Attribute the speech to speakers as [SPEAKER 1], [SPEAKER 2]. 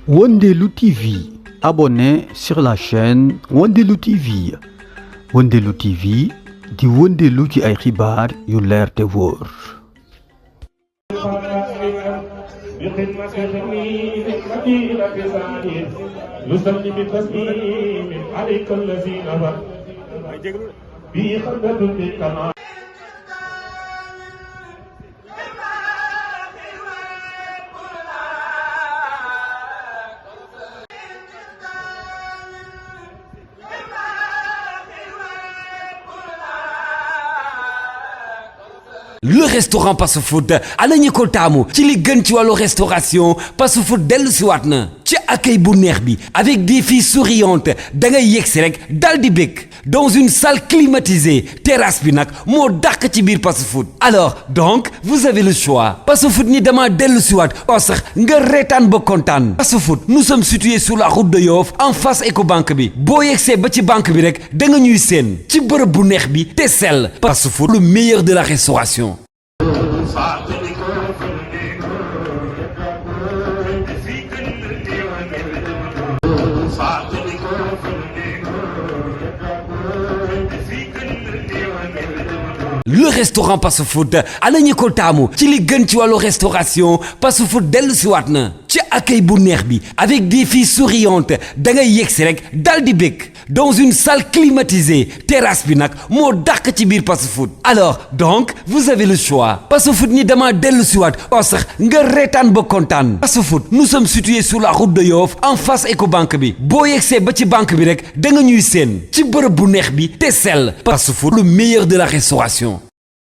[SPEAKER 1] Wondelu TV, abonné sur la chaîne Wondelu TV. Wondelu TV di wëndeelu ci ay xibaar yu leer te wóor.
[SPEAKER 2] Le restaurant Passe Food ana ñi ko taamu ci li gën ci wàllu restauration Passe Food dellu si waat na ci accueil bu neex bi avec des filles souriantes da ngay yegsi rek dal di bëgg dans une salle climatisée terrasse bi nag moo dàq ci biir Passe Food. Alors donc vous avez le choix Passe Food ni dama dellu si waat oo sax nga reetaan ba kontaan. Passe Food nous sommes situés sur la route de Yoff en face Ecobank bi boo yegsee ba ci banque bi rek da nga ñuy seen ci bërëb bu neex bi te sell. Passe Food le meilleur de la restauration. Le restaurant Passe Food ana ñi ko taamu ci li gën ci wàllu restauration Passe Food dellu si waat na ci accueil bu neex bi avec des filles souriantes da ngay yegsi rek dal di bëgg dans une salle climatisée terrasse bi nag moo dàq ci biir Passe Food. Alors donc vous avez le choix Passe Food ni dama dellu si waat oo sax nga reetaan ba kontaan. Passe Food nous sommes situés sur la route de Yoff en face Ecobank bi boo yegsee ba ci banque bi rek da nga ñuy seen ci bërëb bu neex bi te sell. Passe Food le meilleur de la restauration.